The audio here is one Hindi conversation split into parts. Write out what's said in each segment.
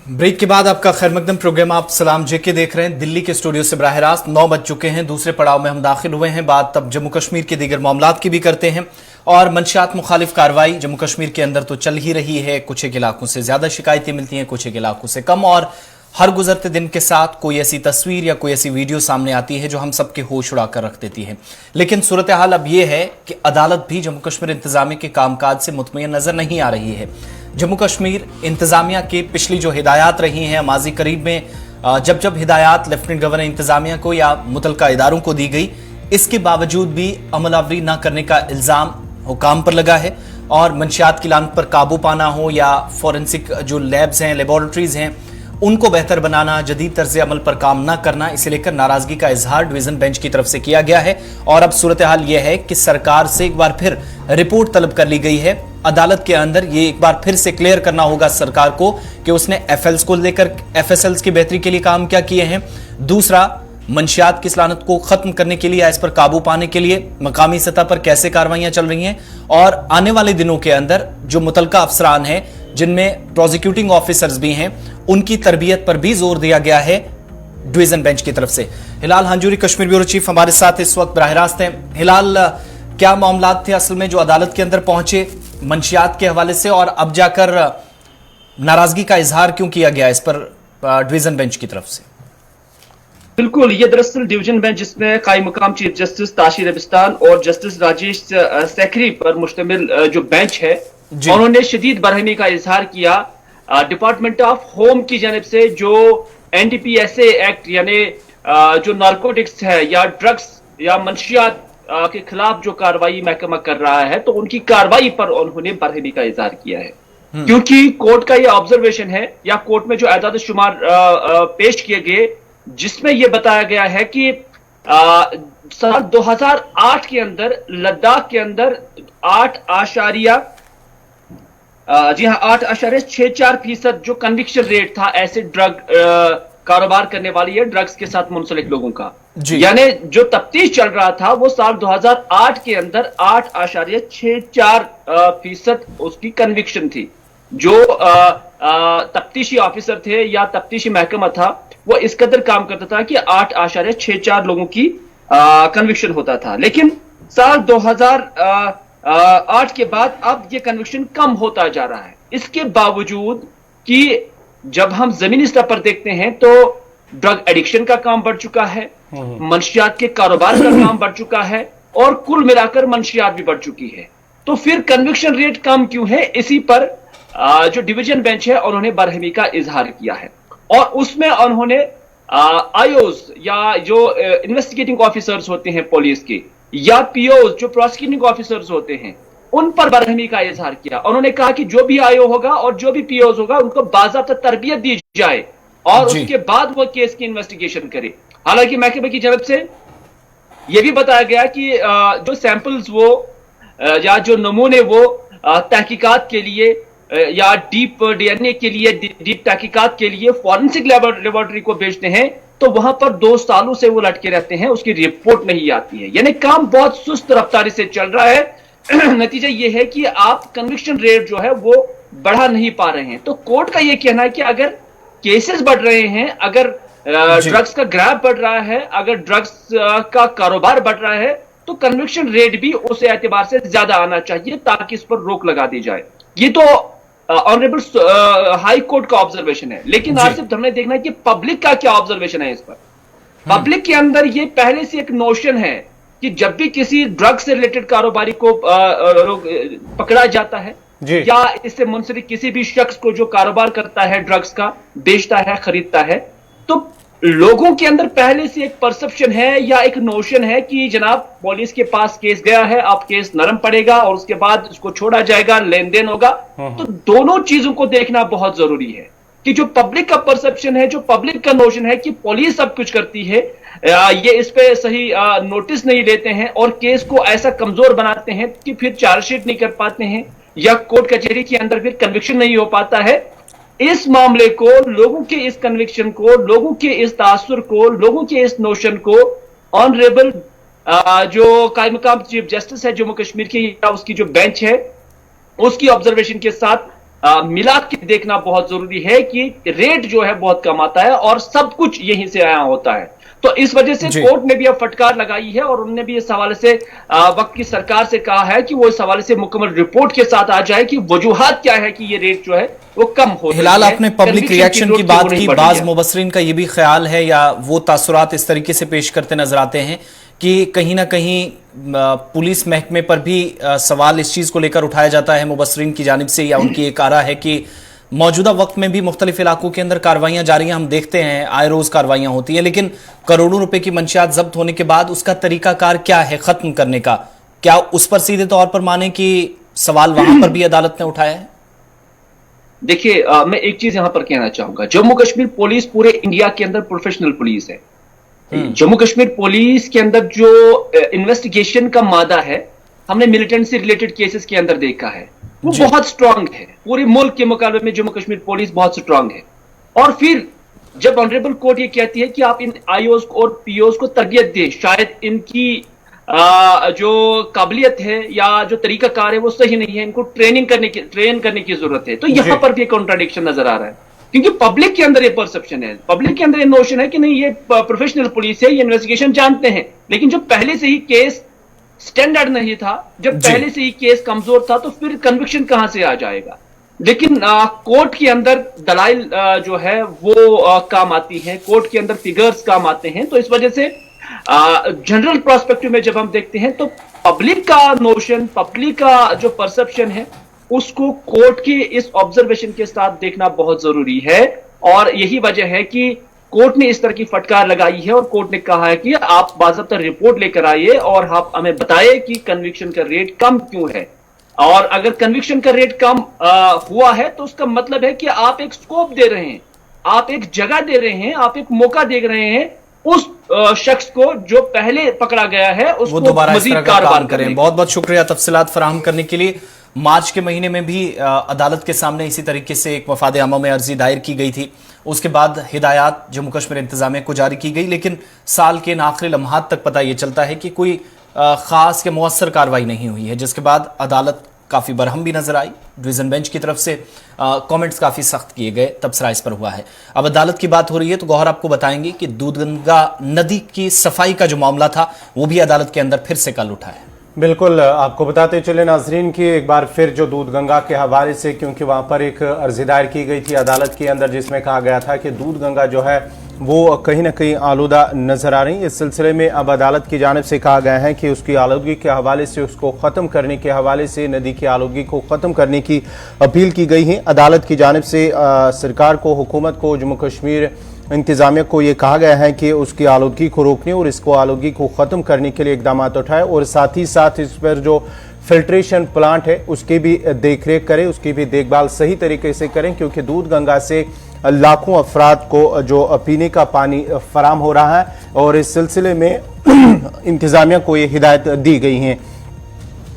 ब्रेक के बाद आपका खैर मकदम प्रोग्राम आप सलाम जेके देख रहे हैं। दिल्ली के स्टूडियो से बराह रास्त 9 बज चुके हैं। दूसरे पड़ाव में हम दाखिल हुए हैं। बात तब जम्मू कश्मीर के दीगर मामलात की भी करते हैं और मंशियात मुखालिफ कार्रवाई जम्मू कश्मीर के अंदर तो चल ही रही है। कुछ एक इलाकों से ज्यादा शिकायतें मिलती हैं, कुछ एक इलाकों से कम, और हर गुजरते दिन के साथ कोई ऐसी तस्वीर या कोई ऐसी वीडियो सामने आती है जो हम सबके होश उड़ा कर रख देती है। लेकिन सूरत हाल अब यह है कि अदालत भी जम्मू कश्मीर इंतजामिया के कामकाज से मुतमईन नजर नहीं आ रही है। जम्मू कश्मीर इंतजामिया के पिछली जो हिदायत रही हैं माजी करीब में जब जब हिदायत लेफ्टिनेंट गवर्नर इंतजामिया को या मुतलका इदारों को दी गई, इसके बावजूद भी अमलावरी न करने का इल्जाम हुकाम पर लगा है। और मंशियात की लानत पर काबू पाना हो या फोरेंसिक जो लैब्स हैं, लेबोरेटरीज हैं, उनको बेहतर बनाना, जदीद तर्ज अमल पर काम न करना, इसे लेकर नाराजगी का इजहार डिवीजन बेंच की तरफ से किया गया है। और अब सूरत हाल यह है कि सरकार से एक बार फिर रिपोर्ट तलब कर ली गई है अदालत के अंदर। ये एक बार फिर से क्लियर करना होगा सरकार को कि उसने एफएल्स को लेकर एफएसएल्स की बेहतरी के लिए काम क्या किए हैं। दूसरा, मंशियात की सलानत को खत्म करने के लिए या इस पर काबू पाने के लिए मकामी सतह पर कैसे कार्रवाइयां चल रही हैं। और आने वाले दिनों के अंदर जो मुतलका अफसरान हैं, जिनमें प्रोसिक्यूटिंग ऑफिसर्स भी हैं, उनकी तरबियत पर भी जोर दिया गया है डिवीजन बेंच की तरफ से। हिलाल हांजूरी, कश्मीर ब्यूरो चीफ, हमारे साथ इस वक्त बराह रास्त हैं। हिलाल, क्या मामलात थे असल में जो अदालत के अंदर पहुंचे मंशियात के हवाले से, और अब जाकर नाराजगी का इजहार क्यों किया गया इस पर डिवीजन बेंच की तरफ से? बिल्कुल, ये दरअसल डिवीजन बेंच जिसमें कायम मकाम चीफ जस्टिस ताशीर अबिस्तान और जस्टिस राजेश सेखरी पर मुश्तमिल जो बेंच है, उन्होंने शदीद बरहमी का इजहार किया डिपार्टमेंट ऑफ होम की जानिब से जो एनडीपीएसए एक्ट यानी जो नारकोटिक्स है या ड्रग्स या मंशियात के खिलाफ जो कार्रवाई महकमा कर रहा है, तो उनकी कार्रवाई पर उन्होंने बरहमी का इजहार किया है। क्योंकि कोर्ट का यह ऑब्जर्वेशन है या कोर्ट में जो एदाद शुमार पेश किए गए, जिसमें यह बताया गया है कि साल 2008 के अंदर लद्दाख के अंदर 8.64% जो कन्विक्शन रेट था ऐसे ड्रग कारोबार करने वाली है ड्रग्स के साथ मुंसलिक लोगों का, यानी जो तफ्तीश चल रहा था वो साल 2008 के अंदर 8.64% उसकी कन्विक्शन थी। जो तफ्तीशी ऑफिसर थे या तफ्तीशी महकमा था, वो इस कदर काम करता था कि 8.64 लोगों की कन्विक्शन होता था। लेकिन साल 2008 के बाद अब ये कन्विक्शन कम होता जा रहा है। इसके बावजूद कि जब हम जमीनी स्तर पर देखते हैं तो ड्रग एडिक्शन का काम बढ़ चुका है, मंशियात के कारोबार का काम बढ़ चुका है, और कुल मिलाकर मंशियात भी बढ़ चुकी है। तो फिर कन्विक्शन रेट कम क्यों है? इसी पर जो डिवीजन बेंच है उन्होंने बरहमी का इजहार किया है। और उसमें उन्होंने आईओज या जो इन्वेस्टिगेटिंग ऑफिसर्स होते हैं पुलिस के, या पीओज जो प्रोसिक्यूटिंग ऑफिसर्स होते हैं, उन पर बरहमी का इजहार किया। उन्होंने कहा कि जो भी आईओ होगा और जो भी पीओज होगा उनको बाज़ाब्ता तरबियत दी जाए और उसके बाद वो केस की इन्वेस्टिगेशन करे। हालांकि महकमे की तरफ से यह भी बताया गया कि जो सैंपल्स वो या जो नमूने वो तहकीकात के लिए या डीप डीएनए के लिए, डीप तहकीकात के लिए फॉरेंसिक लेबोरेटरी को भेजते हैं, तो वहां पर 2 सालों से वो लटके रहते हैं, उसकी रिपोर्ट नहीं आती है। यानी काम बहुत सुस्त रफ्तारी से चल रहा है। नतीजा ये है कि आप कन्विक्शन रेट जो है वो बढ़ा नहीं पा रहे हैं। तो कोर्ट का ये कहना है कि अगर केसेस बढ़ रहे हैं, अगर ड्रग्स का ग्रैब बढ़ रहा है, अगर ड्रग्स का कारोबार बढ़ रहा है, तो कन्विक्शन रेट भी उस एतबार से ज्यादा आना चाहिए ताकि इस पर रोक लगा दी जाए। ये तो ऑनरेबल हाई कोर्ट का ऑब्जर्वेशन है। लेकिन आज सिर्फ हमने देखना है कि पब्लिक का क्या ऑब्जर्वेशन है इस पर। पब्लिक के अंदर ये पहले से एक नोशन है कि जब भी किसी ड्रग से रिलेटेड कारोबारी को पकड़ा जाता है या इससे मुंसलिक किसी भी शख्स को जो कारोबार करता है, ड्रग्स का बेचता है, खरीदता है, तो लोगों के अंदर पहले से एक परसेप्शन है या एक नोशन है कि जनाब पुलिस के पास केस गया है, अब केस नरम पड़ेगा और उसके बाद उसको छोड़ा जाएगा, लेन देन होगा। तो दोनों चीजों को देखना बहुत जरूरी है कि जो पब्लिक का परसेप्शन है, जो पब्लिक का नोशन है कि पुलिस सब कुछ करती है, ये इस पे सही नोटिस नहीं लेते हैं और केस को ऐसा कमजोर बनाते हैं कि फिर चार्जशीट नहीं कर पाते हैं या कोर्ट कचहरी के अंदर फिर कन्विक्शन नहीं हो पाता है। इस मामले को, लोगों के इस कन्विक्शन को, लोगों के इस तासुर को, लोगों के इस नोशन को ऑनरेबल जो कायम मकाम चीफ जस्टिस है जम्मू कश्मीर की या उसकी जो बेंच है उसकी ऑब्जर्वेशन के साथ मिला के देखना बहुत जरूरी है कि रेट जो है बहुत कम आता है और सब कुछ यहीं से आया होता है। तो इस वजह से कोर्ट ने भी अब फटकार लगाई है और उन्होंने भी इस हवाले से वक्त की सरकार से कहा है कि वो इस हवाले से मुकम्मल रिपोर्ट के साथ आ जाए कि वजूहात क्या है कि ये रेट जो है वो कम हो। हिलाल, आपने पब्लिक रिएक्शन की बात की, बाज मुबसरीन का ये भी ख्याल है या वो तासुरात इस तरीके से पेश करते नजर आते हैं कि कहीं ना कहीं पुलिस महकमे पर भी सवाल इस चीज को लेकर उठाया जाता है मुबसरीन की जानिब से, या उनकी एक आरा है कि मौजूदा वक्त में भी मुख्तलिफ इलाकों के अंदर कार्रवाइयां जारी हैं, हम देखते हैं आए रोज कार्रवाइयां होती हैं, लेकिन करोड़ों रुपए की मंशियात जब्त होने के बाद उसका तरीकाकार क्या है खत्म करने का? क्या उस पर सीधे तौर पर माने कि सवाल वहां पर भी अदालत ने उठाया है? देखिए, मैं एक चीज यहां पर कहना चाहूंगा, जम्मू कश्मीर पुलिस पूरे इंडिया के अंदर प्रोफेशनल पुलिस है। जम्मू कश्मीर पुलिस के अंदर जो इन्वेस्टिगेशन का मादा है, हमने मिलिटेंट से रिलेटेड केसेस के अंदर देखा है, वो बहुत स्ट्रांग है। पूरे मुल्क के मुकाबले में जम्मू कश्मीर पुलिस बहुत स्ट्रांग है। और फिर जब ऑनरेबल कोर्ट ये कहती है कि आप इन आईओज और पीओज को तरबियत दें, शायद इनकी जो काबिलियत है या जो तरीकाकार है वो सही नहीं है, इनको ट्रेन करने की जरूरत है, तो यहां पर भी कॉन्ट्राडिक्शन नजर आ रहा है। क्योंकि पब्लिक के अंदर ये परसेप्शन है, पब्लिक के अंदर ये नोशन है कि नहीं ये प्रोफेशनल पुलिस है, ये इन्वेस्टिगेशन जानते हैं। लेकिन जब पहले से ही केस स्टैंडर्ड नहीं था, जब पहले से ही केस कमजोर था, तो फिर कन्विक्शन कहां से आ जाएगा? लेकिन कोर्ट के अंदर दलाइल जो है वो काम आती है, कोर्ट के अंदर फिगर्स काम आते हैं। तो इस वजह से जनरल प्रोस्पेक्टिव में जब हम देखते हैं तो पब्लिक का नोशन, पब्लिक का जो परसेप्शन है, उसको कोर्ट के इस ऑब्जर्वेशन के साथ देखना बहुत जरूरी है। और यही वजह है कि कोर्ट ने इस तरह की फटकार लगाई है और कोर्ट ने कहा है कि आप बाज़ाब्ता रिपोर्ट लेकर आइए और आप हमें बताइए कि कन्विक्शन का रेट कम क्यों है। और अगर कन्विक्शन का रेट कम हुआ है तो उसका मतलब है कि आप एक स्कोप दे रहे हैं, आप एक जगह दे रहे हैं, आप एक मौका दे रहे हैं उस शख्स को जो पहले पकड़ा गया है उसको दोबारा मजीद कारोबार करें। बहुत बहुत शुक्रिया तफसीलात फराहम करने के लिए। मार्च के महीने में भी अदालत के सामने इसी तरीके से एक मफाद आमा में अर्जी दायर की गई थी। उसके बाद हिदायत जम्मू कश्मीर इंतजामिया को जारी की गई, लेकिन साल के आखिरी लम्हात तक पता यह चलता है कि कोई खास के मुअस्सर कार्रवाई नहीं हुई है, जिसके बाद अदालत काफ़ी बरहम भी नजर आई। डिवीजन बेंच की तरफ से कमेंट्स काफ़ी सख्त किए गए, तबसरा इस पर हुआ है। अब अदालत की बात हो रही है तो गौहर आपको बताएंगे कि दूधगंगा नदी की सफाई का जो मामला था वो भी अदालत के अंदर फिर से कल उठा है। बिल्कुल, आपको बताते चले नाजरीन की एक बार फिर जो दूधगंगा के हवाले से, क्योंकि वहाँ पर एक अर्जी दायर की गई थी अदालत के अंदर जिसमें कहा गया था कि दूधगंगा जो है वो कहीं ना कहीं आलूदा नज़र आ रही है। इस सिलसिले में अब अदालत की जानिब से कहा गया है कि उसकी आलूदगी के हवाले से, उसको ख़त्म करने के हवाले से, नदी की आलूदगी को ख़त्म करने की अपील की गई है। अदालत की जानिब से सरकार को, हुकूमत को, जम्मू कश्मीर इंतजामिया को ये कहा गया है कि उसकी आलूदगी को रोकने और इसको आलूदगी को ख़त्म करने के लिए इकदाम उठाए और साथ ही साथ इस पर जो फिल्ट्रेशन प्लांट है उसकी भी देख रेख करें, उसकी भी देखभाल सही तरीके से करें, क्योंकि दूधगंगा से लाखों अफराद को जो पीने का पानी फराम हो रहा है और इस सिलसिले में इंतजामिया को ये हिदायत दी गई हैं।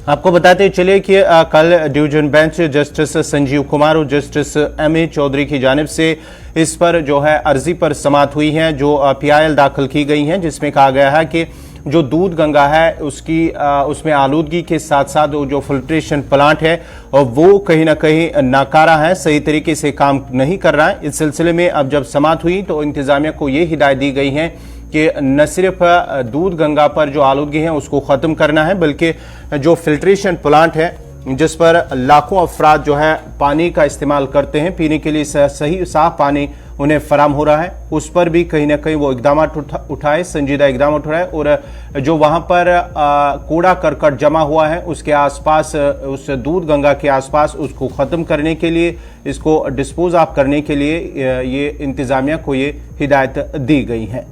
आपको बताते चले कि कल division bench justice Sanjeev Kumar और जस्टिस एम.ए. चौधरी की जानिब से इस पर जो है अर्जी पर समाअत हुई है, जो पीआईएल दाखिल की गई हैं, जिसमें कहा गया है कि जो दूधगंगा है उसमें आलूदगी के साथ साथ जो फिल्ट्रेशन प्लांट है वो कहीं ना कहीं नाकारा है, सही तरीके से काम नहीं कर रहा है। इस सिलसिले में अब जब समाअत हुई तो इंतजामिया को ये हिदायत दी गई है कि न सिर्फ दूधगंगा पर जो आलूदगी है उसको ख़त्म करना है, बल्कि जो फिल्ट्रेशन प्लांट है जिस पर लाखों अफराद जो है पानी का इस्तेमाल करते हैं, पीने के लिए सही साफ पानी उन्हें फराम हो रहा है, उस पर भी कहीं ना कहीं वो इकदाम उठाए, संजीदा इकदाम उठाए और जो वहाँ पर कूड़ा करकट जमा हुआ है उसके आसपास, उस दूधगंगा के आसपास, उसको ख़त्म करने के लिए, इसको डिस्पोज ऑफ करने के लिए ये इंतज़ामिया को ये हिदायत दी गई है।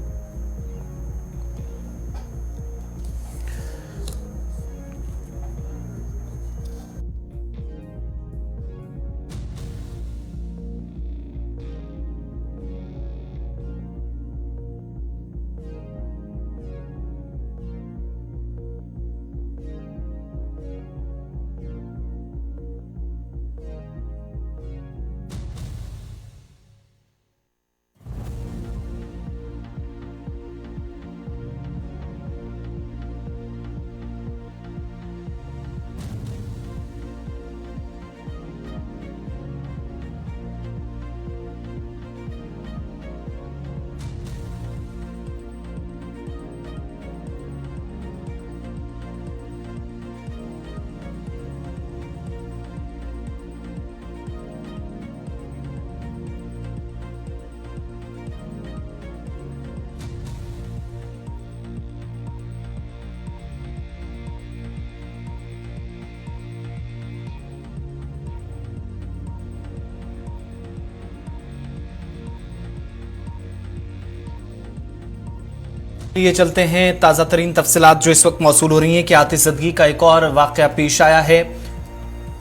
ये चलते हैं ताज़ा तरीन तफसीलात जो इस वक्त मौसूल हो रही हैं कि आतिशज़दगी का एक और वाक़या पेश आया है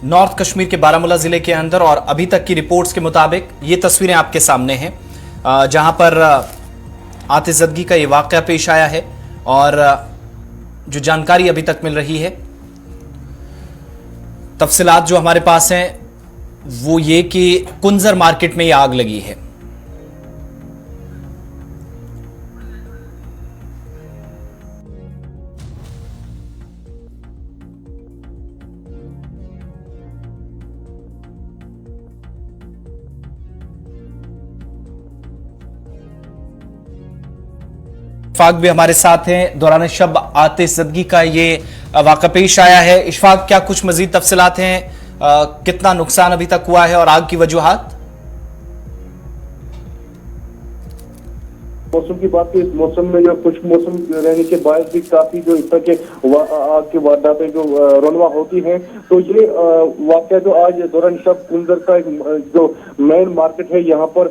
नॉर्थ कश्मीर के बारामूला जिले के अंदर। और अभी तक की रिपोर्ट्स के मुताबिक ये तस्वीरें आपके सामने हैं जहां पर आतिशज़दगी का ये वाक़या पेश आया है। और जो जानकारी अभी तक मिल रही है, तफसीलात जो हमारे पास हैं वो ये कि कुंजर मार्केट में ये आग लगी है। इशफाक भी हमारे साथ हैं। दौरान शब आतिशज़दगी का ये वाक़या पेश आया है। इशफाक, क्या कुछ मजीद तफसीलात हैं? कितना नुकसान अभी तक हुआ है और आग की वजूहात? मौसम की बात की, इस मौसम में जो खुश्क मौसम रहने के बाद भी काफी जो इस तरह के आग की वारदातें जो रौनवा होती हैं, तो ये वाकया जो आज दौरान शब कुंजर का जो मेन मार्केट है, यहाँ पर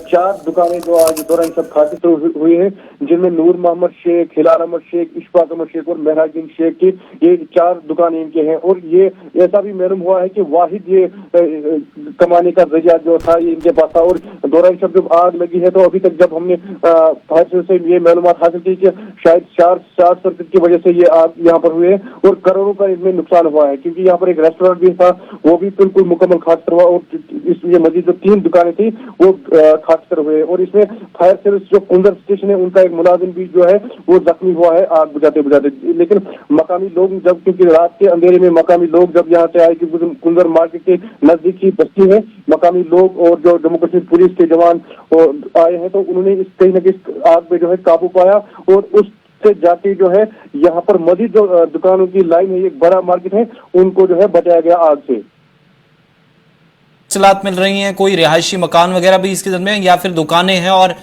4 दुकानें जो आज दौरान शब खातिर हुई हैं, जिनमें नूर मोहम्मद शेख, हिलाल अहमद शेख, इशफाक अहमद शेख और महराजुद्दीन शेख की ये 4 दुकानें इनके हैं। और ये ऐसा भी मालूम हुआ है कि वाहिद ये कमाने का जरिया जो था ये इनके पास था। और दौरान शब जब आग लगी है तो अभी तक जब हमने फायर से ये मालूमात हासिल की कि शायद शॉर्ट सर्किट की वजह से ये आग यहाँ पर हुए और करोड़ों का इसमें नुकसान हुआ है, क्योंकि यहाँ पर एक रेस्टोरेंट भी था, वो भी बिल्कुल मुकम्मल खातिर हुआ। और इसलिए मजीद जो 3 दुकानें थी वो खातिर हुए। और इसमें फायर सर्विस जो कुंजर स्टेशन है उनका एक मुलाजिम भी जो है वो जख्मी हुआ है आग बुझाते बुझाते। लेकिन मकामी लोग जब, क्योंकि रात के अंधेरे में मकामी लोग जब यहाँ से आए, क्योंकि कुंजर मार्केट के नजदीक ही बस्ती है, मकामी लोग और जो जम्मू कश्मीर पुलिस के जवान आए हैं, तो उन्होंने इस कहीं न कहीं आग पे जो है काबू पाया। और उससे जाके जो है यहाँ पर मजीद जो दुकानों की लाइन है, एक बड़ा मार्केट है, उनको जो है बचाया गया आग से। तफसीलात मिल रही हैं कोई रिहायशी मकान वगैरह भी इसके में या फिर दुकानें हैं? और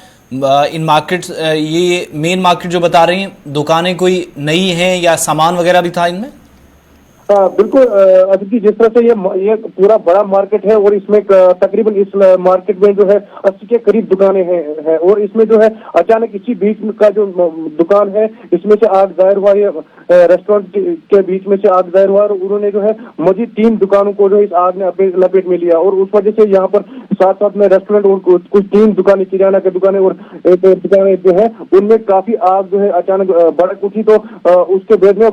इन मार्केट, ये मेन मार्केट जो बता रही हैं, दुकानें कोई नई हैं या सामान वगैरह भी था इनमें? बिल्कुल अदिति, जिस तरह से ये पूरा बड़ा मार्केट है और इसमें तकरीबन इस मार्केट में जो है 80 के करीब दुकानें हैं। और इसमें जो है अचानक इसी बीच का जो दुकान है, इसमें से आग जाहिर हुआ, ये रेस्टोरेंट के बीच में से आग जाहिर हुआ और उन्होंने जो है मजीद 3 दुकानों को जो इस आग ने अपने लपेट में लिया। और उस वजह से यहाँ पर साथ साथ में रेस्टोरेंट और कुछ 3 दुकानें, किराना की दुकानें और एक दुकानें जो है उनमें काफी आग जो है अचानक भड़क उठी। तो उसके बाद में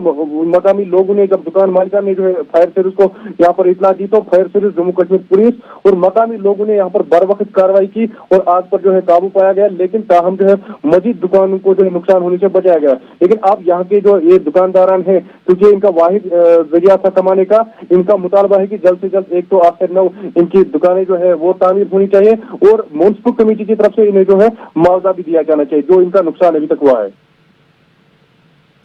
मकामी लोगों ने, जब दुकान मालिका ने जो है फायर सर्विस को यहाँ पर इतला दी, तो fire service, Jammu Kashmir police और मकामी लोगों ने यहाँ पर बर वक्त कार्रवाई की और आग पर जो है काबू पाया गया। लेकिन ताहम जो है मजीद दुकानों को जो है नुकसान होने से बचाया गया। लेकिन अब यहाँ के जो ये दुकानदारान है, क्योंकि इनका वाहिद जरिया था कमाने का, इनका मुतालबा है कि जल्द से जल्द एक तो आखिर 9 इनकी दुकानें जो है वो तामीर होनी चाहिए और म्युनिसिपल कमेटी की तरफ से इन्हें जो है मुआवजा भी दिया जाना चाहिए जो इनका नुकसान अभी तक हुआ है।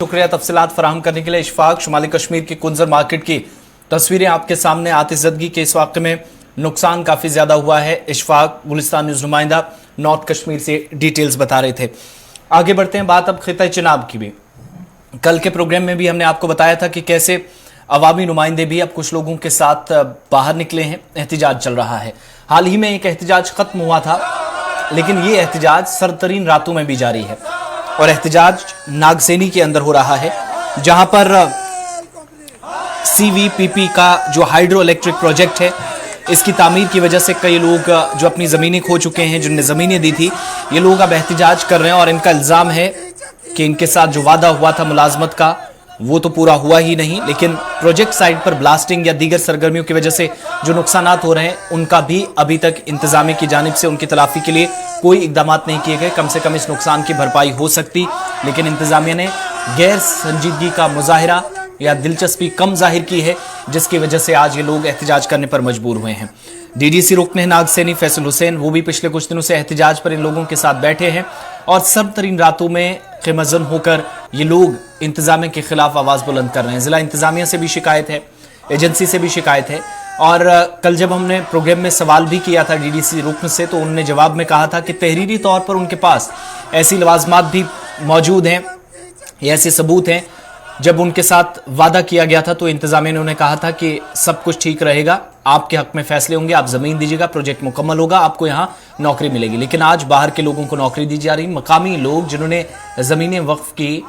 शुक्रिया तफसीलात फराहम करने के लिए इशफाक। शुमाली कश्मीर की कुंजर मार्केट की तस्वीरें आपके सामने। आतिशज़दगी के इस वाक़े में नुकसान काफ़ी ज़्यादा हुआ है। इशफाक गुलिस्तान न्यूज़ नुमाइंदा नॉर्थ कश्मीर से डिटेल्स बता रहे थे। आगे बढ़ते हैं, बात अब खिता चिनाब की भी। कल के प्रोग्राम में भी हमने आपको बताया था कि कैसे अवामी नुमाइंदे भी अब कुछ लोगों के साथ बाहर निकले हैं, एहतिजाज चल रहा है। हाल ही में एक एहतिजाज ख़त्म हुआ था, लेकिन ये एहतिजाज सरतरीन रातों में भी जारी है और एहतिजाज नागसेनी के अंदर हो रहा है, जहां पर CVPP का जो हाइड्रो इलेक्ट्रिक प्रोजेक्ट है, इसकी तामीर की वजह से कई लोग जो अपनी ज़मीनें खो चुके हैं, जिनने ज़मीनें दी थी, ये लोग अब एहतिजाज कर रहे हैं। और इनका इल्ज़ाम है कि इनके साथ जो वादा हुआ था मुलाजमत का, वो तो पूरा हुआ ही नहीं, लेकिन प्रोजेक्ट साइट पर ब्लास्टिंग या दीगर सरगर्मियों की वजह से जो नुकसानात हो रहे हैं, उनका भी अभी तक इंतजामिया की जानिब से उनकी तलाफी के लिए कोई इकदाम नहीं किए गए। कम से कम इस नुकसान की भरपाई हो सकती, लेकिन इंतजामिया ने गैर संजीदगी का मुजाहिरा या दिलचस्पी कम जाहिर की है, जिसकी वजह से आज ये लोग एहतिजाज करने पर मजबूर हुए हैं। DDC रुकन नागसेनी फैसल हुसैन, वो भी पिछले कुछ दिनों से एहतिजाज पर इन लोगों के साथ बैठे हैं और सरतरीन रातों में क़िमज़न होकर ये लोग इंतजामिया के खिलाफ आवाज़ बुलंद कर रहे हैं। ज़िला इंतजामिया से भी शिकायत है, एजेंसी से भी शिकायत है। और कल जब हमने प्रोग्राम में सवाल भी किया था DDC रुकन से, तो उन्होंने जवाब में कहा था कि तहरीरी तौर पर उनके पास ऐसी लवाजमात भी मौजूद हैं, ऐसे सबूत हैं जब उनके साथ वादा किया गया था तो इंतजामिया ने उन्हें कहा था कि सब कुछ ठीक रहेगा, आपके हक में फैसले होंगे, आप जमीन दीजिएगा, प्रोजेक्ट मुकम्मल होगा, आपको यहाँ नौकरी मिलेगी। लेकिन आज बाहर के लोगों को नौकरी दी जा रही, मकामी लोग जिन्होंने जमीनें वक्फ की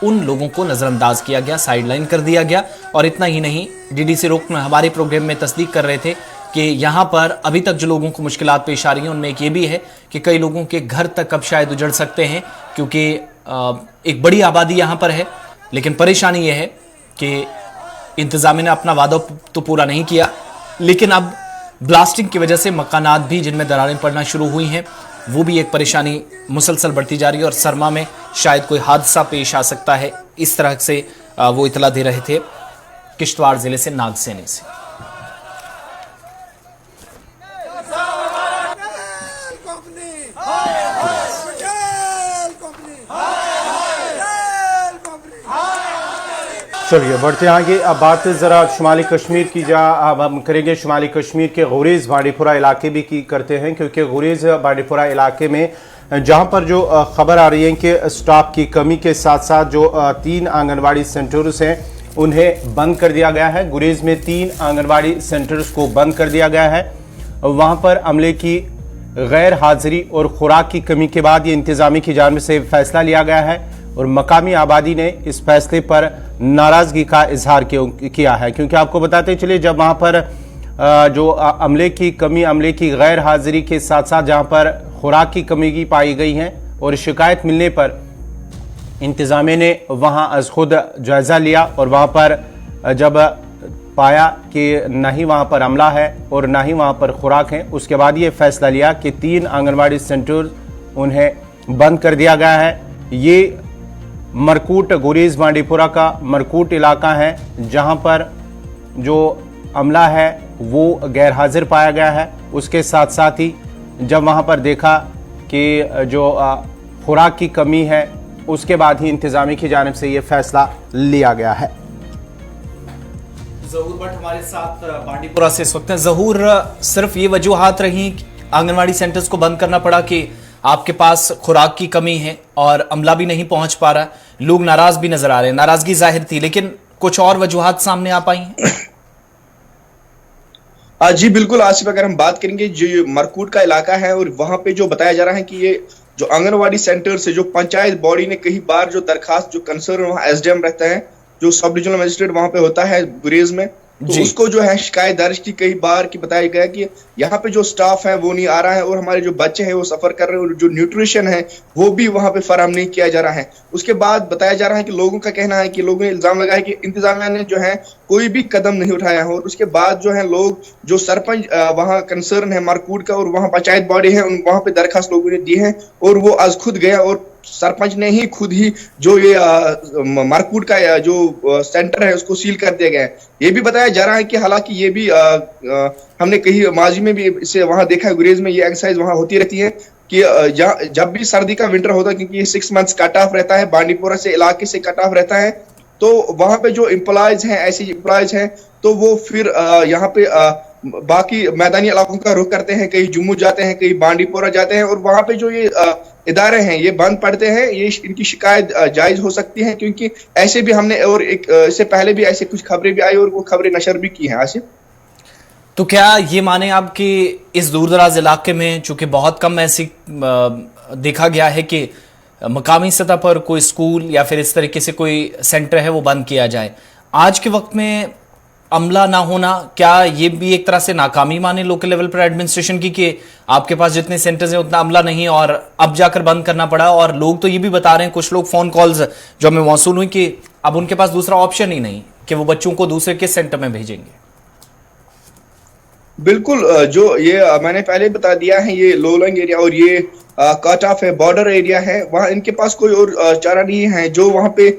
उन लोगों को नजरअंदाज किया गया, साइडलाइन कर दिया गया। और इतना ही नहीं, डीडीसी रुकन हमारे प्रोग्राम में तस्दीक कर रहे थे कि यहाँ पर अभी तक जो लोगों को मुश्किलात पेश आ रही हैं उनमें एक ये भी है कि कई लोगों के घर तक अब शायद उजड़ सकते हैं, क्योंकि एक बड़ी आबादी यहाँ पर है। लेकिन परेशानी यह है कि इंतजामिया ने अपना वादा तो पूरा नहीं किया, लेकिन अब ब्लास्टिंग की वजह से मकानात भी जिनमें दरारें पड़ना शुरू हुई हैं, वो भी एक परेशानी मुसलसल बढ़ती जा रही है और सरमा में शायद कोई हादसा पेश आ सकता है। इस तरह से वो इतला दे रहे थे किश्तवाड़ जिले से, नागसेनी से। चलिए बढ़ते आगे। अब बात जरा शुमाली कश्मीर की, जहाँ अब हम करेंगे शुमाली कश्मीर के गुरेज बांडीपुरा इलाके भी की करते हैं, क्योंकि गुरेज बांडीपुरा इलाके में जहाँ पर जो खबर आ रही है कि स्टाफ की कमी के साथ साथ जो 3 आंगनवाड़ी सेंटर्स हैं उन्हें बंद कर दिया गया है। गुरेज में 3 आंगनवाड़ी सेंटर्स को बंद कर दिया गया है। वहाँ पर अमले की गैर हाजिरी और खुराक की कमी के बाद ये इंतजामी की जानिब से फैसला लिया गया है और मकामी आबादी ने इस फैसले पर नाराजगी का इजहार किया है। क्योंकि आपको बताते चलिए, जब वहाँ पर जो अमले की कमी, अमले की गैर हाजिरी के साथ साथ जहाँ पर खुराक की कमी की पाई गई है और शिकायत मिलने पर इंतजामिया ने वहाँ अज खुद जायज़ा लिया और वहाँ पर जब पाया कि ना ही वहाँ पर अमला है और ना ही वहाँ पर खुराक है, उसके बाद ये फैसला लिया कि 3 आंगनवाड़ी सेंटर उन्हें बंद कर दिया गया है। ये मरकूट, गुरेज बांडीपुरा का मरकूट इलाका है, जहाँ पर जो अमला है वो गैर हाजिर पाया गया है। उसके साथ साथ ही जब वहाँ पर देखा कि जो खुराक की कमी है, उसके बाद ही इंतजामी की जानिब से ये फैसला लिया गया है। ज़हूर भट्ट हमारे साथ बांडीपुरा से इस वक्त हैं। ज़हूर, सिर्फ ये वजूहात रही आंगनवाड़ी सेंटर्स को बंद करना पड़ा कि आपके पास खुराक की कमी है और अमला भी नहीं पहुंच पा रहा, लोग नाराज भी नजर आ रहे हैं, नाराजगी जाहिर थी, लेकिन कुछ और वजूहात सामने आ पाई हैं? जी बिल्कुल आसिफ, अगर हम बात करेंगे जो मरकूट का इलाका है और वहां पे जो बताया जा रहा है कि ये जो आंगनवाड़ी सेंटर से जो पंचायत बॉडी ने कई बार जो दरखास्त, जो कंसर्न वहाँ एसडीएम रहता है, जो सब डिविजनल मजिस्ट्रेट वहां पे होता है गुरेज में, तो उसको जो है शिकायत दर्ज की कई बार कि बताया गया कि यहाँ पे जो स्टाफ है वो नहीं आ रहा है और हमारे जो बच्चे हैं वो सफर कर रहे हैं और जो न्यूट्रिशन है वो भी वहां पे फराहम नहीं किया जा रहा है। उसके बाद बताया जा रहा है कि लोगों का कहना है कि लोगों ने इल्जाम लगाया कि इंतजामिया ने जो है कोई भी कदम नहीं उठाया है और उसके बाद जो है लोग, जो सरपंच वहाँ कंसर्न है मरकूट का और वहाँ पंचायत बॉडी है, वहां पे दरखास्त लोगों ने दी है और वो आज खुद गया और सरपंच ने ही खुद ही जो ये मरकूट का जो सेंटर है उसको सील कर दिया गया है। ये भी बताया जा रहा है कि हालांकि ये भी हमने कहीं माजी में भी इसे वहां देखा है, गुरेज में ये एक्सरसाइज वहां होती रहती है कि जब भी सर्दी का विंटर होता है, क्योंकि ये 6 मंथ्स कट ऑफ रहता है, बांडीपुरा से इलाके से कट ऑफ रहता है, तो वहां पे जो एम्प्लॉयज हैं, ऐसे एम्प्लॉयज हैं, तो वो फिर यहाँ पे बाकी मैदानी इलाकों का रुख करते हैं, कहीं जम्मू जाते हैं, कहीं बांडीपुरा जाते हैं और वहां पे जो ये इदारे हैं ये बंद पड़ते हैं। ये इनकी शिकायत जायज हो सकती है, क्योंकि ऐसे भी हमने और एक इससे पहले भी ऐसे कुछ खबरें भी आई और वो खबरें नशर भी की हैं। आसिफ, तो क्या ये माने आप कि इस दूरदराज इलाके में चूंकि बहुत कम ऐसी देखा गया है कि मकामी सतह पर कोई स्कूल या फिर इस तरीके से कोई सेंटर है वो बंद किया जाए, आज के वक्त में अमला ना होना, क्या ये भी एक तरह से नाकामी माने लोकल लेवल पर एडमिनिस्ट्रेशन की कि आपके पास जितने सेंटर्स हैं उतना अमला नहीं और अब जाकर बंद करना पड़ा? और लोग तो ये भी बता रहे हैं, कुछ लोग फोन कॉल्स जो हमें मौसूल हुई, कि अब उनके पास दूसरा ऑप्शन ही नहीं कि वो बच्चों को दूसरे के सेंटर में भेजेंगे। बिल्कुल, जो ये मैंने पहले बता दिया है, ये लोलंग एरिया और ये कट ऑफ है, बॉर्डर एरिया है, वहाँ इनके पास कोई और चारा नहीं है। जो वहाँ पे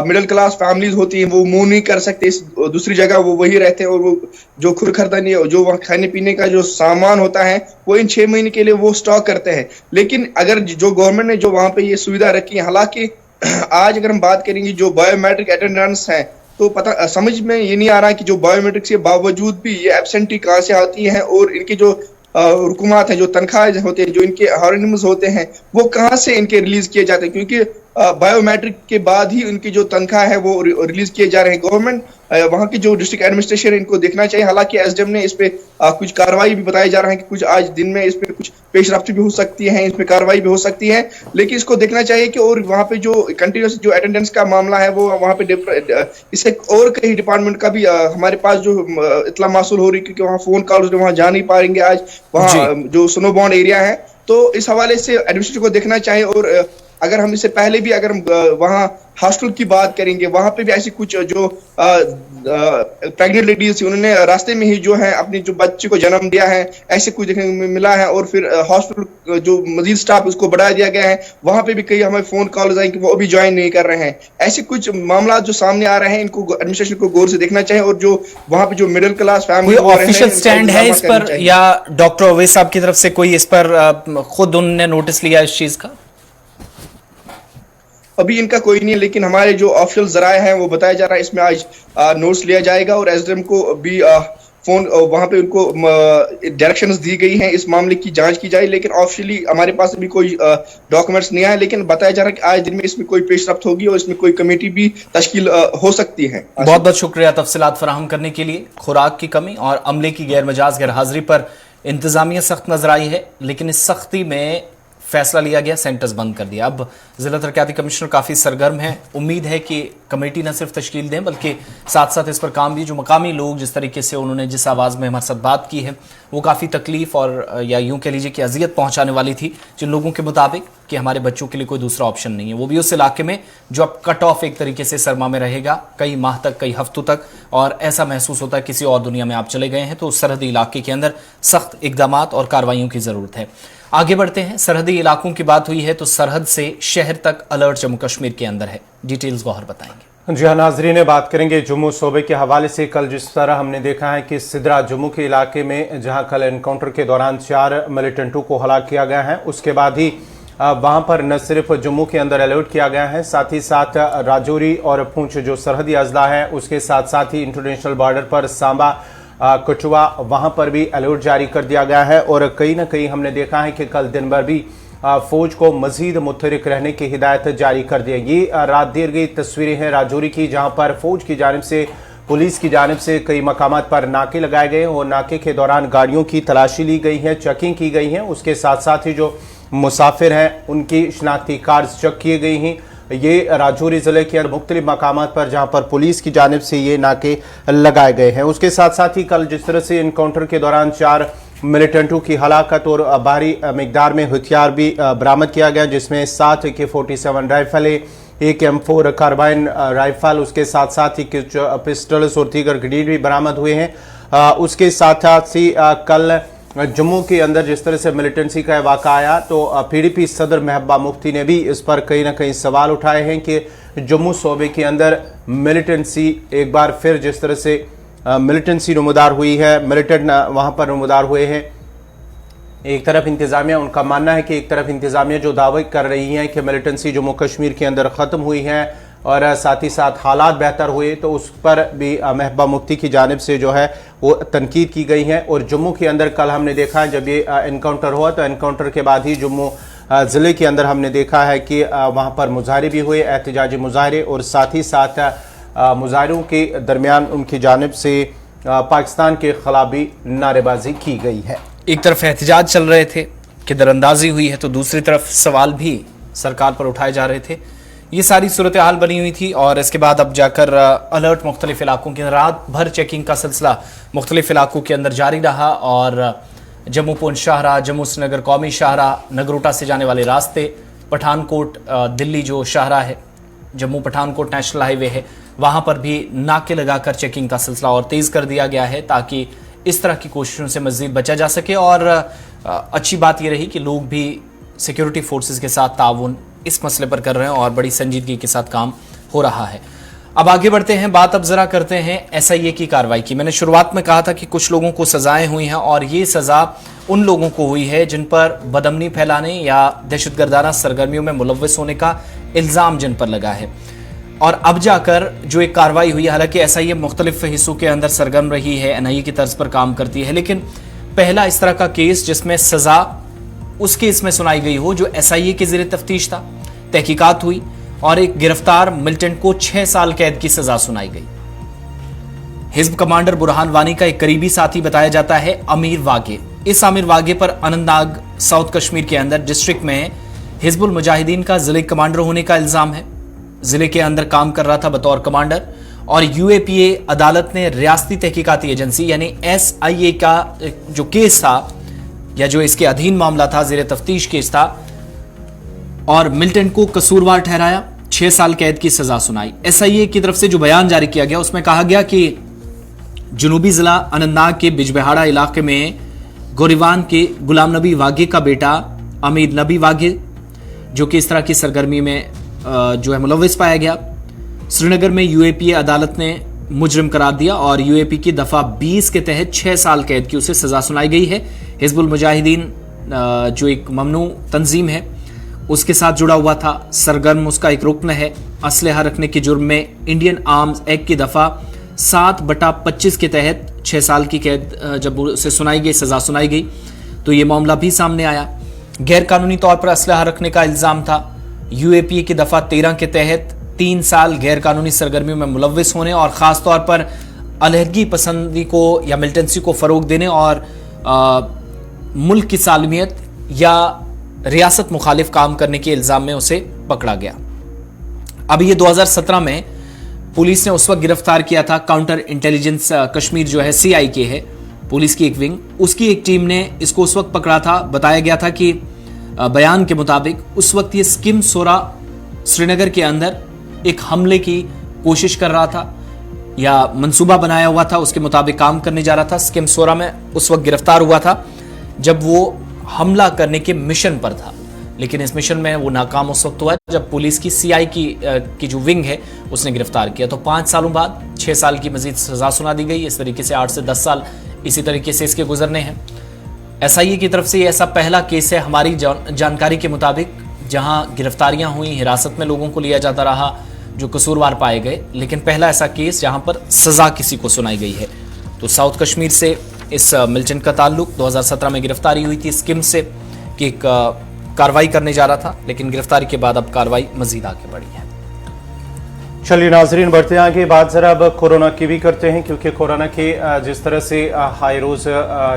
मिडिल क्लास फैमिलीज होती हैं वो मूव नहीं कर सकते दूसरी जगह, वो वही रहते हैं और वो जो खुरखरदानी, जो वहाँ खाने पीने का जो सामान होता है वो इन 6 महीने के लिए वो स्टॉक करते हैं। लेकिन अगर जो गवर्नमेंट ने जो वहाँ पे ये सुविधा रखी है, हालांकि आज अगर हम बात करेंगे जो बायोमेट्रिक अटेंडेंस है, तो पता समझ में ये नहीं आ रहा कि जो बायोमेट्रिक के बावजूद भी ये एब्सेंटी कहाँ से आती है और इनके जो हुकूमत है, जो तनख्वाह होते हैं, जो इनके हॉर्निम्स होते हैं, वो कहाँ से इनके रिलीज किए जाते हैं, क्योंकि बायोमेट्रिक के बाद ही उनकी जो तनख्वाह है वो रिलीज किए जा रहे हैं। गवर्नमेंट वहां की जो डिस्ट्रिक्ट एडमिनिस्ट्रेशन इनको देखना चाहिए। हालांकि एसडीएम ने इस पे कुछ कार्रवाई भी बताया जा रहा है कि कुछ आज दिन में इस पे कुछ पेशरफ्ती भी हो सकती है, इस पे कार्रवाई भी हो सकती है, लेकिन इसको देखना चाहिए कि और वहां पे जो कंटिन्यूस जो अटेंडेंस का मामला है वो वहां पे इससे और कई डिपार्टमेंट का भी हमारे पास जो इतला मासूल हो रही, क्योंकि वहाँ फोन कॉल्स वहां जा नहीं पाएंगे आज, वहाँ जो स्नोबॉन्ड एरिया है, तो इस हवाले से एडमिनिस्ट्रेशन को देखना चाहिए। और अगर हम इससे पहले भी अगर वहाँ हॉस्टल की बात करेंगे, वहां पे भी ऐसी कुछ जो प्रेग्नेंट लेडीज थी, उन्होंने रास्ते में ही जो है अपने जो बच्चे को जन्म दिया है, ऐसे कुछ देखने को मिला है। और फिर हॉस्पिटल जो मजीद स्टाफ उसको बढ़ा दिया गया है, वहां पे भी कई हमें फोन कॉल्स आए कि वो भी ज्वाइन नहीं कर रहे हैं। ऐसे कुछ मामला जो सामने आ रहे हैं, इनको एडमिनिस्ट्रेशन को गौर से देखना चाहिए। और जो वहां पे जो middle class family official stand है इस पर, या डॉक्टर अवैस साहब की तरफ से कोई इस पर खुद उन्होंने नोटिस लिया इस चीज का? अभी इनका कोई नहीं है, लेकिन हमारे जो ऑफिशियल जराए हैं वो बताया जा रहा है इसमें आज नोट्स लिया जाएगा और एसडीएम को भी फोन वहां पे उनको डायरेक्शंस दी गई हैं इस मामले की जांच की जाए। लेकिन ऑफिशियली हमारे पास अभी कोई डॉक्यूमेंट्स नहीं आए, लेकिन बताया जा रहा है कि आज दिन में इसमें कोई पेशरफ्त होगी और इसमें कोई कमेटी भी तश्कील हो सकती है। बहुत बहुत शुक्रिया तफसीलात फराहम करने के लिए। खुराक की कमी और अमले की गैरमजाज गैरहाजिरी पर इंतजामिया सख्त नजर आई है, लेकिन इस सख्ती में फैसला लिया गया, सेंटर्स बंद कर दिया। अब जिला तरक्याती कमिश्नर काफ़ी सरगर्म है। उम्मीद है कि कमेटी न सिर्फ तश्कील दें बल्कि साथ साथ इस पर काम भी, जो मकामी लोग जिस तरीके से उन्होंने जिस आवाज़ में हमारे साथ बात की है वो काफ़ी तकलीफ और या यूं कह लीजिए कि अजियत पहुंचाने वाली थी जिन लोगों के मुताबिक कि हमारे बच्चों के लिए कोई दूसरा ऑप्शन नहीं है, वो भी उस इलाके में जो अब कट ऑफ एक तरीके से सरमा में रहेगा कई माह तक, कई हफ्तों तक, और ऐसा महसूस होता है किसी और दुनिया में आप चले गए हैं। तो उस सरहदी इलाके के अंदर सख्त इकदामात और कार्रवाइयों की ज़रूरत है। आगे बढ़ते हैं। सरहदी इलाकों की बात हुई है तो सरहद से शहर तक अलर्ट जम्मू कश्मीर के अंदर है। डिटेल्स गौहर बताएंगे। जी हाँ नाजरीन, बात करेंगे जम्मू सूबे के हवाले से। कल जिस तरह हमने देखा है कि सिदरा जम्मू के इलाके में जहां कल एनकाउंटर के दौरान 4 मिलिटेंटों को हलाक किया गया है, उसके बाद ही वहां पर न सिर्फ जम्मू के अंदर अलर्ट किया गया है, साथ ही साथ राजौरी और पुंछ जो सरहदी अजला है उसके साथ साथ ही इंटरनेशनल बॉर्डर पर सांबा कठुआ वहां पर भी अलर्ट जारी कर दिया गया है। और कहीं ना कहीं हमने देखा है कि कल दिन भर भी फौज को मजीद मुतहरिक रहने की हिदायत जारी कर दी। ये रात देर गई तस्वीरें हैं राजौरी की, जहां पर फौज की जानिब से, पुलिस की जानिब से कई मकामात पर नाके लगाए गए और नाके के दौरान गाड़ियों की तलाशी ली गई है, चेकिंग की गई है। उसके साथ साथ ही जो मुसाफिर हैं उनकी शनाख्ती कार्ड्स चेक किए गई हैं। ये राजौरी जिले के मुख्तलिफ मकामात पर जहां पर पुलिस की जानिब से ये नाके लगाए गए हैं। उसके साथ साथ ही कल जिस तरह से इनकाउंटर के दौरान 4 मिलिटेंटों की हलाकत और भारी मिकदार में हथियार भी बरामद किया गया, जिसमें 7 AK-47 राइफलें, 1 M4 कार्बाइन राइफल, उसके साथ साथ ही कुछ पिस्टल्स और दीगर ग्रेनेड भी बरामद हुए हैं। उसके साथ साथ ही कल जम्मू के अंदर जिस तरह से मिलिटेंसी का वाक़ा आया तो PDP सदर महबूबा मुफ्ती ने भी इस पर कहीं ना कहीं सवाल उठाए हैं कि जम्मू सूबे के अंदर मिलिटेंसी एक बार फिर जिस तरह से मिलिटेंसी नुमदार हुई है, मिलिटेंट वहाँ पर नुमदार हुए हैं। एक तरफ इंतज़ामिया, उनका मानना है कि एक तरफ इंतज़ामिया जो दावे कर रही है कि मिलिटेंसी जम्मू कश्मीर के अंदर ख़त्म हुई है और साथ ही साथ हालात बेहतर हुए, तो उस पर भी महबूबा मुफ्ती की जानिब से जो है वो तनकीद की गई है। और जम्मू के अंदर कल हमने देखा है जब ये एनकाउंटर हुआ तो एनकाउंटर के बाद ही जम्मू ज़िले के अंदर हमने देखा है कि वहाँ पर मुजाहरे भी हुए, एहतजाजी मुजाहरे, और साथ ही साथ मुजाहरों के दरमियान उनकी जानिब से पाकिस्तान के खिलाफ भी नारेबाजी की गई है। एक तरफ एहतजाज चल रहे थे कि दरअंदाजी हुई है, तो दूसरी तरफ सवाल भी सरकार पर उठाए जा रहे थे। ये सारी सूरत हाल बनी हुई थी और इसके बाद अब जाकर अलर्ट मुख्तलिफ इलाकों के, रात भर चेकिंग का सिलसिला मुख्तलिफ इलाकों के अंदर जारी रहा और जम्मू पुंछ शाहरा, जम्मू श्रीनगर कौमी शाहरा, नगरोटा से जाने वाले रास्ते, पठानकोट दिल्ली जो शाहरा है, जम्मू पठानकोट नेशनल हाईवे है, वहाँ पर भी नाके लगाकर चेकिंग का सिलसिला और तेज़ कर दिया गया है ताकि इस तरह की कोशिशों से मज़ीद बचा जा सके। और अच्छी बात यह रही कि लोग भी सिक्योरिटी फोर्सेस के साथ ताउन इस मसले पर कर रहे हैं और बड़ी संजीदगी के साथ काम हो रहा है। अब आगे बढ़ते हैं, बात अब जरा करते हैं SIA की कार्रवाई की। मैंने शुरुआत में कहा था कि कुछ लोगों को सजाएं हुई हैं और ये सज़ा उन लोगों को हुई है जिन पर बदअमनी फैलाने या दहशतगर्दाना सरगर्मियों में मुलव्वस होने का इल्ज़ाम जिन पर लगा है। और अब जाकर जो एक कार्रवाई हुई है, हालांकि SIA मुख्तलिफ हिस्सों के अंदर सरगर्म रही है, NIA की तर्ज पर काम करती है, लेकिन पहला इस तरह का केस जिसमें सज़ा उस केस में सुनाई गई हो जो SIA के ज़रिए तफ्तीश था, तहकीकात हुई, और एक गिरफ्तार मिलिटेंट को 6 साल कैद की सजा सुनाई गई। हिजब कमांडर बुरहान वानी का एक करीबी साथी बताया जाता है आमिर वागे। इस आमिर वागे पर अनंतनाग साउथ कश्मीर के अंदर डिस्ट्रिक्ट में हिजबुल मुजाहिदीन का जिले कमांडर होने का इल्जाम है। जिले के अंदर काम कर रहा था बतौर कमांडर और यूएपीए अदालत ने रियासती तहकीकाती एजेंसी यानी SIA का जो केस था या जो इसके अधीन मामला था, ज़ेरे तफ्तीश केस था, और मिलिटेंट को कसूरवार ठहराया, 6 साल कैद की सजा सुनाई। SIA की तरफ से जो बयान जारी किया गया उसमें कहा गया कि जनूबी जिला अनंतनाग के बिजबेहाड़ा इलाके में गोरीवान के गुलाम नबी वागे का बेटा अमीर नबी वागे, जो कि इस तरह की सरगर्मी में जो है मुलव्विस पाया गया, श्रीनगर में यूएपीए अदालत ने मुजरिम करार दिया और यूएपी की दफा 20 के तहत 6 साल कैद की उसे सजा सुनाई गई है। हिजबुल मुजाहिदीन जो एक ममनू तंजीम है उसके साथ जुड़ा हुआ था, सरगर्म उसका एक रुकन है। असलहा रखने के जुर्म में इंडियन आर्म्स एक्ट की दफा 7/25 के तहत 6 साल की कैद जब उसे सुनाई गई, सजा सुनाई गई, तो ये मामला भी सामने आया। गैर कानूनी तौर पर असलहा रखने का इल्जाम था। यूएपीए की दफा 13 के तहत 3 साल गैर कानूनी सरगर्मियों में मुलव्विस होने और खास तौर पर अलहदगी पसंदी को या मिलिटेंसी को फरोग देने और मुल्क की सालमियत या रियासत मुखालिफ काम करने के इल्जाम में उसे पकड़ा गया। अब ये 2017 में पुलिस ने उस वक्त गिरफ्तार किया था। काउंटर इंटेलिजेंस कश्मीर जो है CIK है, पुलिस की एक विंग, उसकी एक टीम ने इसको उस वक्त पकड़ा था। बताया गया था कि बयान के मुताबिक उस वक्त ये स्किम सोरा श्रीनगर के अंदर एक हमले की कोशिश कर रहा था या मंसूबा बनाया हुआ था, उसके मुताबिक काम करने जा रहा था। स्किम सोरा में उस वक्त गिरफ्तार हुआ था जब वो हमला करने के मिशन पर था, लेकिन इस मिशन में वो नाकाम उस वक्त हुआ जब पुलिस की CI की जो विंग है उसने गिरफ्तार किया। तो 5 सालों बाद 6 साल की मजीद सजा सुना दी गई। इस तरीके से 8 से 10 साल इसी तरीके से इसके गुजरने हैं। SIA की तरफ से ये ऐसा पहला केस है हमारी जानकारी के मुताबिक जहां गिरफ्तारियां हुई, हिरासत में लोगों को लिया जाता रहा जो कसूरवार पाए गए, लेकिन पहला ऐसा केस जहां पर सजा किसी को सुनाई गई है। तो साउथ कश्मीर से इस मिलिटेंट का ताल्लुक 2017 में गिरफ्तारी हुई थी स्किम से कि एक कार्रवाई करने जा रहा था, लेकिन गिरफ्तारी के बाद अब कार्रवाई मजीद आगे बढ़ी है। चलिए नाजरीन, बढ़ते हैं आगे। बात जरा अब कोरोना की भी करते हैं, क्योंकि कोरोना के जिस तरह से हाई रोज़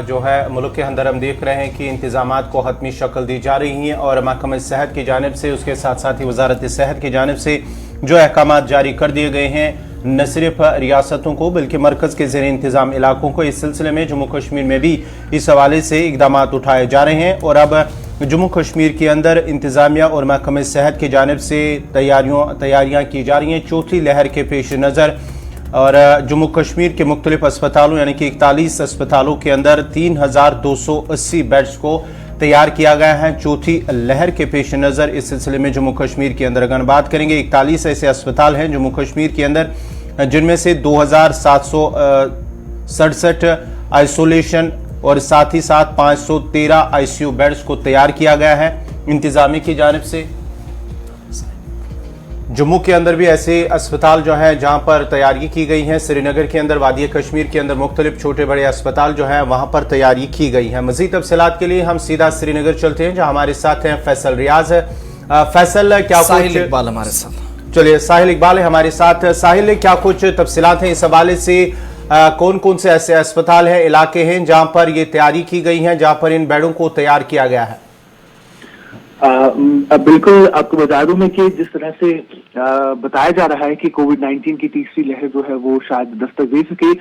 जो है मुल्क के अंदर हम देख रहे हैं कि इंतजामात को हतमी शक्ल दी जा रही हैं और महकमा सेहत की जानिब से, उसके साथ साथ ही वजारत सेहत की जानिब से जो अहकाम जारी कर दिए गए हैं, न सिर्फ रियासतों को बल्कि मरकज़ के ज़ेर इंतज़ाम इलाकों को। इस सिलसिले में जम्मू कश्मीर में भी इस हवाले से इकदाम उठाए जा रहे हैं और अब जम्मू कश्मीर के अंदर इंतज़ामिया और महकमा सेहत की जानिब से तैयारियाँ की जा रही हैं चौथी लहर के पेश नज़र। और जम्मू कश्मीर के मुख्तलिफ अस्पतालों यानी कि 41 अस्पतालों के अंदर 3280 बेड्स को तैयार किया गया है चौथी लहर के पेश नज़र। इस सिलसिले में जम्मू कश्मीर के अंदर अगर बात करेंगे 41 ऐसे अस्पताल हैं जम्मू कश्मीर के अंदर, जिनमें से 2767 आइसोलेशन और साथ ही साथ 513 ICU बेड्स को तैयार किया गया है इंतजामी की जानिब से। जम्मू के अंदर भी ऐसे अस्पताल जो है जहां पर तैयारी की गई है, श्रीनगर के अंदर, वादी कश्मीर के अंदर मुख्तलिफ छोटे बड़े अस्पताल जो है वहां पर तैयारी की गई है। मजीद तफसीलात के लिए हम सीधा श्रीनगर चलते हैं जहां हमारे साथ हैं फैसल रियाज है। फैसल, क्या साहिल इकबाल हमारे साथ, चलिए साहिल इकबाल है हमारे साथ। साहिल, क्या कुछ तफसीलात हैं इस हवाले से? कौन कौन से ऐसे अस्पताल हैं, इलाके हैं जहां पर ये तैयारी की गई है, जहां पर इन बेडों को तैयार किया गया है? बिल्कुल, आपको बता दूं मैं कि जिस तरह से बताया जा रहा है कि कोविड-19 की तीसरी लहर जो है वो शायद दस्तक दे सके,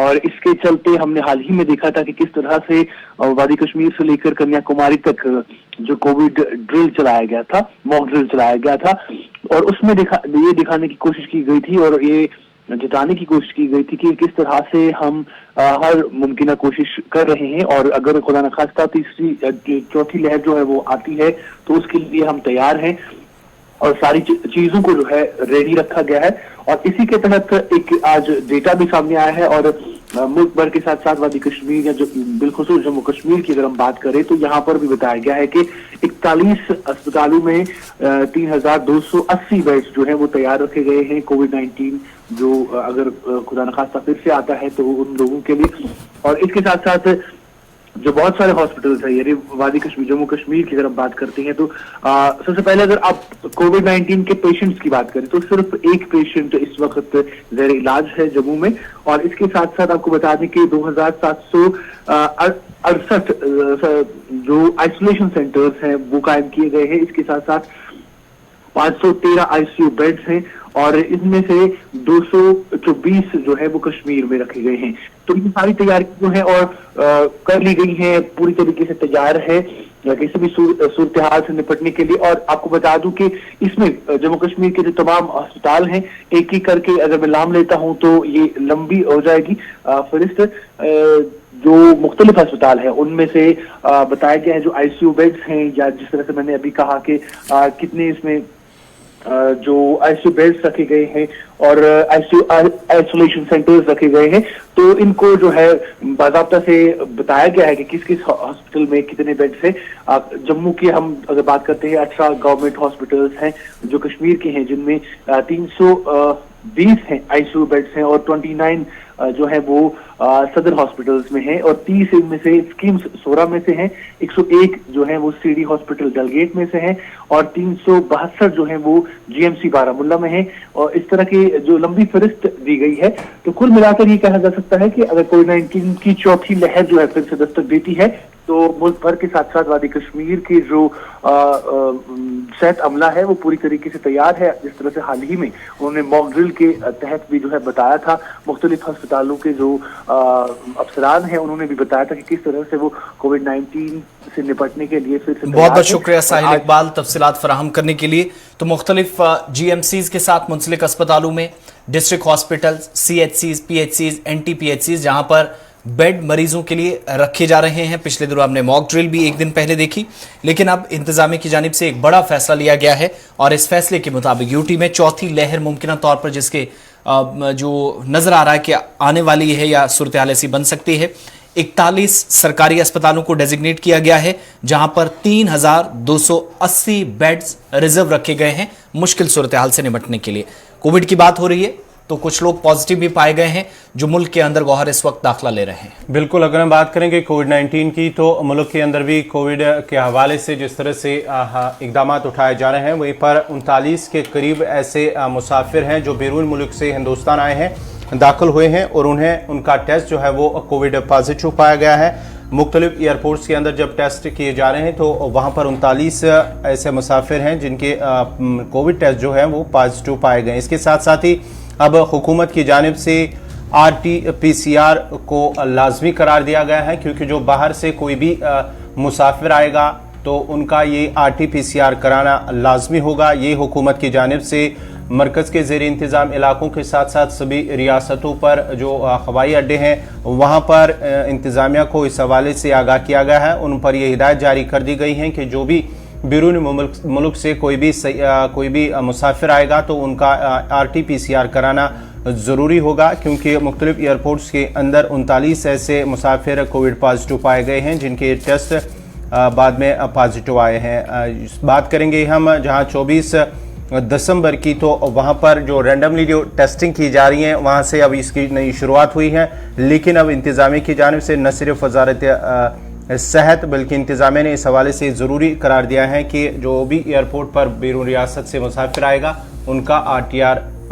और इसके चलते हमने हाल ही में देखा था कि किस तरह से वादी कश्मीर से लेकर कन्याकुमारी तक जो कोविड ड्रिल चलाया गया था, मॉक ड्रिल चलाया गया था, और उसमें ये दिखाने की कोशिश की गई थी और ये जताने की कोशिश की गई थी कि किस तरह से हम हर मुमकिन कोशिश कर रहे हैं, और अगर खुदा न खास्ता चौथी लहर जो है वो आती है तो उसके लिए हम तैयार हैं और सारी चीजों को जो है रेडी रखा गया है। और इसी के तहत एक आज डेटा भी सामने आया है, और मुल्क भर के साथ साथ वादी कश्मीर या जो बिलखुसूस जम्मू कश्मीर की अगर हम बात करें तो यहाँ पर भी बताया गया है कि 41 अस्पतालों में 3280 बेड्स जो है वो तैयार रखे गए हैं कोविड-19 जो अगर खुदा न खास्ता फिर से आता है तो उन लोगों के लिए। और इसके साथ साथ जो बहुत सारे हॉस्पिटल्स हैं, यानी वादी कश्मीर, जम्मू कश्मीर की अगर हम बात करते हैं तो सबसे पहले अगर आप कोविड-19 के पेशेंट्स की बात करें तो सिर्फ एक पेशेंट इस वक्त ज़ेर इलाज है जम्मू में। और इसके साथ साथ आपको बता दें कि 2768 जो आइसोलेशन सेंटर्स हैं वो कायम किए गए हैं। इसके साथ साथ 513 आईसीयू बेड्स हैं और इनमें से 224 जो है वो कश्मीर में रखे गए हैं। तो ये सारी तैयारी जो है और कर ली गई है, पूरी तरीके से तैयार है किसी भी सूरत हाल से निपटने के लिए। और आपको बता दूं कि इसमें जम्मू कश्मीर के जो तमाम अस्पताल हैं, एक एक करके अगर मैं नाम लेता हूं तो ये लंबी हो जाएगी फहरिस्त। जो मुख्तलिफ अस्पताल है उनमें से बताया गया है जो आईसीयू बेड्स हैं, या जिस तरह से मैंने अभी कहा कि कितने इसमें जो आईसीयू बेड्स रखे गए हैं और आइसोलेशन सेंटर्स रखे गए हैं, तो इनको जो है बाकायदा से बताया गया है कि किस किस हॉस्पिटल में कितने बेड्स हैं। जम्मू की हम अगर बात करते हैं 18 गवर्नमेंट हॉस्पिटल्स हैं जो कश्मीर के हैं, जिनमें 320 हैं आईसीयू बेड्स हैं और 29 जो है वो सदर हॉस्पिटल्स में है और 30 इनमें से स्कीम्स सोरा में से हैं, 101 जो है वो सीडी हॉस्पिटल डलगेट में से हैं और 362 जो है वो जीएमसी बारामुल्ला में है। और इस तरह की जो लंबी फहरिस्त दी गई है, तो कुल मिलाकर ये कहा जा सकता है कि अगर कोविड-19 की चौथी लहर जो है फिर से दस्तक देती है तो मुल्क भर के साथ साथ वादी कश्मीर की जो सेहत अमला है वो पूरी तरीके से तैयार है। जिस तरह से हाल ही में उन्होंने मॉक ड्रिल के तहत भी जो है बताया था, मुख्तलिफ अस्पतालों के जो अफसरान हैं उन्होंने भी बताया था कि किस तरह से वो कोविड-19 से निपटने के लिए फिर से बहुत बहुत शुक्रिया साहिल इकबाल तफसीलात फराहम करने के लिए। तो मुख्तलिफ जीएमसीज के साथ मुंसलिक अस्पतालों में डिस्ट्रिक्ट हॉस्पिटल, सीएचसीज, पीएचसीज, एनटीपीएचसीज जहां पर बेड मरीजों के लिए रखे जा रहे हैं। पिछले दिनों हमने मॉक ड्रिल भी एक दिन पहले देखी, लेकिन अब इंतजामिया की जानिब से एक बड़ा फैसला लिया गया है और इस फैसले के मुताबिक यूटी में चौथी लहर मुमकिन तौर पर जिसके जो नजर आ रहा है कि आने वाली है या सूरत हाल ऐसी बन सकती है, 41 सरकारी अस्पतालों को डेजिग्नेट किया गया है जहां पर 3280 बेड्स रिजर्व रखे गए हैं मुश्किल सूरत हाल से निपटने के लिए। कोविड की बात हो रही है तो कुछ लोग पॉजिटिव भी पाए गए हैं जो मुल्क के अंदर गौहर इस वक्त दाखिला ले रहे हैं। बिल्कुल, अगर हम बात करेंगे कोविड-19 की तो मुल्क के अंदर भी कोविड के हवाले से जिस तरह से इकदाम उठाए जा रहे हैं, वहीं पर 39 के करीब ऐसे मुसाफिर हैं जो बैरून मुल्क से हिंदुस्तान आए हैं, दाखिल हुए हैं और उन्हें उनका टेस्ट जो है वो कोविड पॉजिटिव पाया गया है। मुख्तलिफ एयरपोर्ट्स के अंदर जब टेस्ट किए जा रहे हैं तो वहाँ पर 39 ऐसे मुसाफिर हैं जिनके कोविड टेस्ट जो है वो पॉजिटिव पाए गए। इसके साथ साथ ही अब हुकूमत की जानिब से RT-PCR को लाजमी करार दिया गया है, क्योंकि जो बाहर से कोई भी मुसाफिर आएगा तो उनका ये RT-PCR कराना लाजमी होगा। ये हुकूमत की जानिब से मरकज़ के ज़ेर इंतज़ाम इलाकों के साथ साथ सभी रियासतों पर जो हवाई अड्डे हैं वहाँ पर इंतज़ामिया को इस हवाले से आगाह किया गया है। उन पर यह हिदायत जारी कर दी गई है कि जो भी बैरून मुल्क से कोई भी मुसाफिर आएगा तो उनका RT-PCR कराना ज़रूरी होगा, क्योंकि मुख्तलिफ एयरपोर्ट्स के अंदर 39 ऐसे मुसाफिर कोविड पॉजिटिव पाए गए हैं जिनके टेस्ट बाद में पॉजिटिव आए हैं। बात करेंगे हम जहां 24 दिसंबर की, तो वहां पर जो रैंडमली जो टेस्टिंग की जा रही है वहां से अब इसकी नई शुरुआत हुई है, लेकिन अब इंतज़ामिया की जानिब से न सिर्फ वजारत सेहत बल्कि इंतज़ामिया ने इस हवाले से ज़रूरी करार दिया है कि जो भी एयरपोर्ट पर बैरून रियासत से मुसाफिर आएगा उनका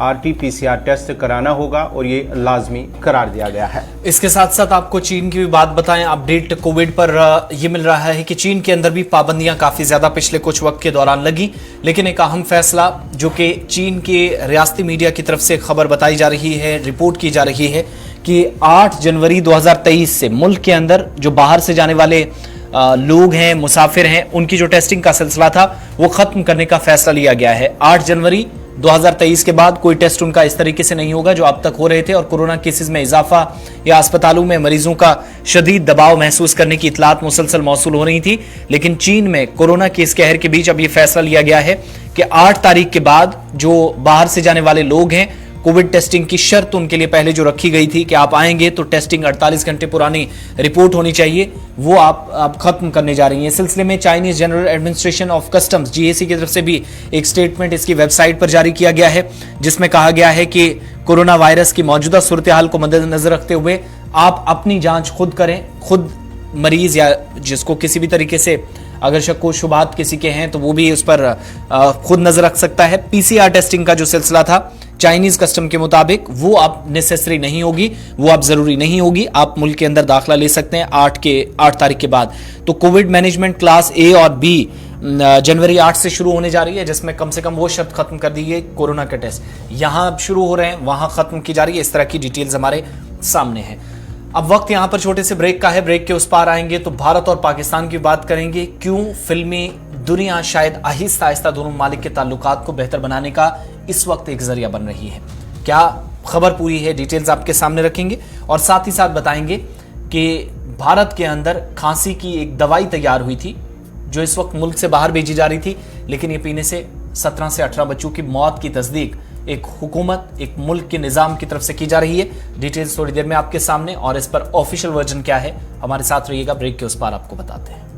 RT-PCR टेस्ट कराना होगा और ये लाजमी करार दिया गया है। इसके साथ साथ आपको चीन की भी बात बताएं। अपडेट कोविड पर यह मिल रहा है कि चीन के अंदर भी पाबंदियां काफ़ी ज़्यादा पिछले कुछ वक्त के दौरान लगी, लेकिन एक अहम फैसला जो कि चीन के रियासती मीडिया की तरफ से खबर बताई जा रही है, रिपोर्ट की जा रही है कि 8 जनवरी 2023 से मुल्क के अंदर जो बाहर से जाने वाले लोग हैं, मुसाफिर हैं, उनकी जो टेस्टिंग का सिलसिला था वो ख़त्म करने का फैसला लिया गया है। 8 जनवरी 2023 के बाद कोई टेस्ट उनका इस तरीके से नहीं होगा जो अब तक हो रहे थे और कोरोना केसेस में इजाफा या अस्पतालों में मरीजों का शदीद दबाव महसूस करने की इतलात मुसलसल मौसूल हो रही थी। लेकिन चीन में कोरोना के इस कहर के बीच अब यह फैसला लिया गया है कि 8 तारीख के बाद जो बाहर से जाने वाले लोग हैं, कोविड टेस्टिंग की शर्त उनके लिए पहले जो रखी गई थी कि आप आएंगे तो टेस्टिंग 48 घंटे पुरानी रिपोर्ट होनी चाहिए, वो आप खत्म करने जा रही हैं। इस सिलसिले में Chinese general administration of customs GAC की तरफ से भी एक स्टेटमेंट इसकी वेबसाइट पर जारी किया गया है, जिसमें कहा गया है कि कोरोना वायरस की मौजूदा सूरत हाल को मद्देनजर रखते हुए आप अपनी जांच खुद करें, खुद मरीज या जिसको किसी भी तरीके से अगर शक व शुबहात किसी के हैं तो वो भी उस पर खुद नजर रख सकता है। पीसीआर टेस्टिंग का जो सिलसिला था चाइनीज कस्टम के मुताबिक वो अब नेसेसरी नहीं होगी, वो अब जरूरी नहीं होगी। आप मुल्क के अंदर दाखिला ले सकते हैं 8 तारीख के बाद। तो कोविड मैनेजमेंट क्लास ए और बी जनवरी 8 से शुरू होने जा रही है, जिसमें कम से कम वो शर्त खत्म कर दी गई कोरोना के टेस्ट यहां अब शुरू हो रहे हैं, वहां खत्म की जा रही है। इस तरह की डिटेल्स हमारे सामने है। अब वक्त यहां पर छोटे से ब्रेक का है। ब्रेक के उस पार आएंगे तो भारत और पाकिस्तान की बात करेंगे। क्यों फिल्मी दुनिया शायद आहिस्ता आहिस्ता दोनों मालिक के ताल्लुकात को बेहतर बनाने का इस वक्त एक जरिया बन रही है। क्या खबर पूरी है, डिटेल्स आपके सामने रखेंगे और साथ ही साथ बताएंगे कि भारत के अंदर खांसी की एक दवाई तैयार हुई थी जो इस वक्त मुल्क से बाहर भेजी जा रही थी, लेकिन ये पीने से 17 से 18 बच्चों की मौत की तस्दीक एक हुकूमत, एक मुल्क के निजाम की तरफ से की जा रही है। डिटेल्स थोड़ी देर में आपके सामने और इस पर ऑफिशियल वर्जन क्या है, हमारे साथ रहिएगा। ब्रेक के उस पार आपको बताते हैं।